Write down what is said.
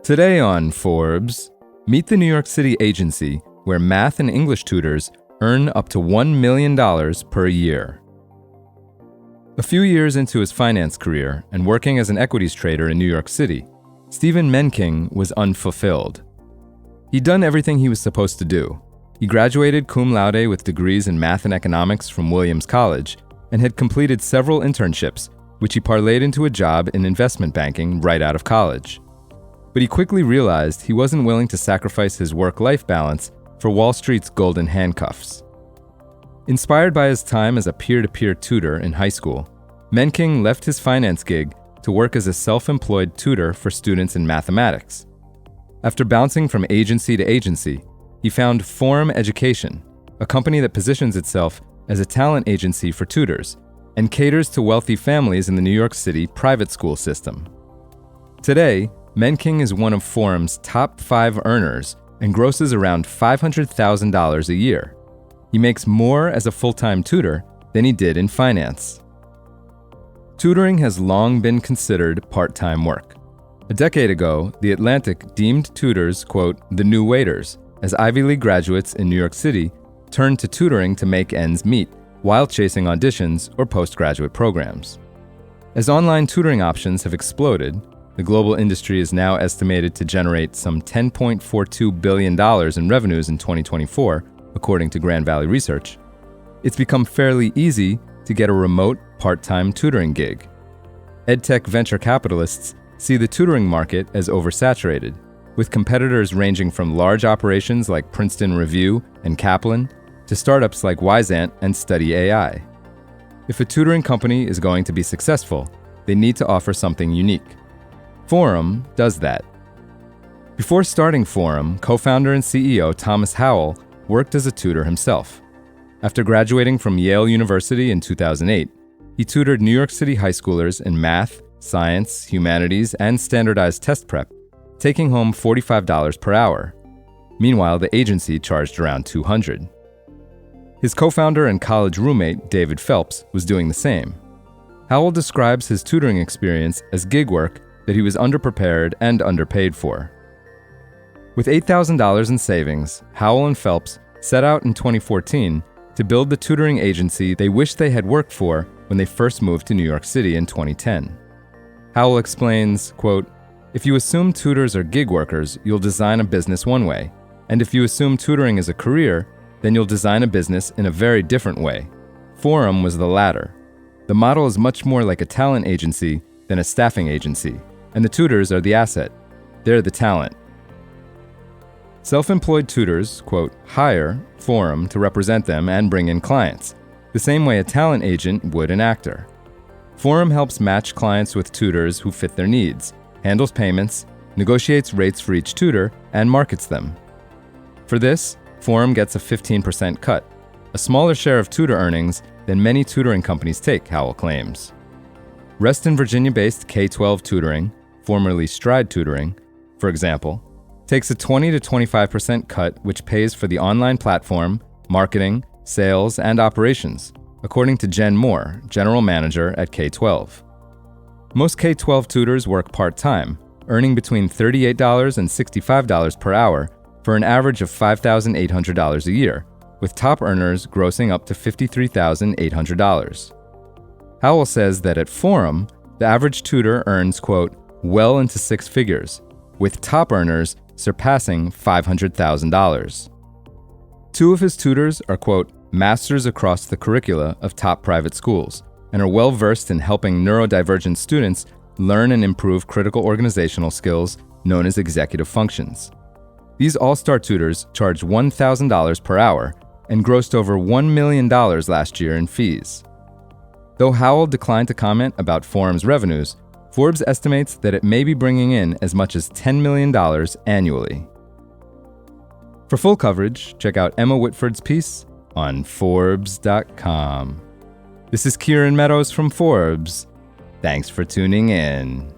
Today on Forbes, meet the New York City agency where math and English tutors earn up to $1 million per year. A few years into his finance career and working as an equities trader in New York City, Stephen Menking was unfulfilled. He'd done everything he was supposed to do. He graduated cum laude with degrees in math and economics from Williams College and had completed several internships, which he parlayed into a job in investment banking right out of college. But he quickly realized he wasn't willing to sacrifice his work-life balance for Wall Street's golden handcuffs. Inspired by his time as a peer-to-peer tutor in high school, Menking left his finance gig to work as a self-employed tutor for students in mathematics. After bouncing from agency to agency, he found Forum Education, a company that positions itself as a talent agency for tutors and caters to wealthy families in the New York City private school system. Today, Menking is one of Forum's top 5 earners and grosses around $500,000 a year. He makes more as a full-time tutor than he did in finance. Tutoring has long been considered part-time work. A decade ago, The Atlantic deemed tutors, quote, the new waiters, as Ivy League graduates in New York City turned to tutoring to make ends meet while chasing auditions or postgraduate programs. As online tutoring options have exploded, the global industry is now estimated to generate some $10.42 billion in revenues in 2024, according to Grand Valley Research. It's become fairly easy to get a remote, part-time tutoring gig. EdTech venture capitalists see the tutoring market as oversaturated, with competitors ranging from large operations like Princeton Review and Kaplan to startups like Wyzant and Study AI. If a tutoring company is going to be successful, they need to offer something unique. Forum does that. Before starting Forum, co-founder and CEO Thomas Howell worked as a tutor himself. After graduating from Yale University in 2008, he tutored New York City high schoolers in math, science, humanities, and standardized test prep, taking home $45 per hour. Meanwhile, the agency charged around $200. His co-founder and college roommate, David Phelps, was doing the same. Howell describes his tutoring experience as gig work that he was underprepared and underpaid for. With $8,000 in savings, Howell and Phelps set out in 2014 to build the tutoring agency they wished they had worked for when they first moved to New York City in 2010. Howell explains, quote, if you assume tutors are gig workers, you'll design a business one way. And if you assume tutoring is a career, then you'll design a business in a very different way. Forum was the latter. The model is much more like a talent agency than a staffing agency, and the tutors are the asset. They're the talent. Self-employed tutors, quote, hire Forum to represent them and bring in clients, the same way a talent agent would an actor. Forum helps match clients with tutors who fit their needs, handles payments, negotiates rates for each tutor, and markets them. For this, Forum gets a 15% cut, a smaller share of tutor earnings than many tutoring companies take, Howell claims. Reston, Virginia-based K-12 tutoring, formerly Stride Tutoring, for example, takes a 20 to 25% cut which pays for the online platform, marketing, sales, and operations, according to Jen Moore, general manager at K-12. Most K-12 tutors work part-time, earning between $38 and $65 per hour for an average of $5,800 a year, with top earners grossing up to $53,800. Howell says that at Forum, the average tutor earns, quote, well into 6 figures, with top earners surpassing $500,000. 2 of his tutors are, quote, masters across the curricula of top private schools and are well-versed in helping neurodivergent students learn and improve critical organizational skills known as executive functions. These all-star tutors charge $1,000 per hour and grossed over $1 million last year in fees. Though Howell declined to comment about Forum's revenues, Forbes estimates that it may be bringing in as much as $10 million annually. For full coverage, check out Emma Whitford's piece on forbes.com. This is Kieran Meadows from Forbes. Thanks for tuning in.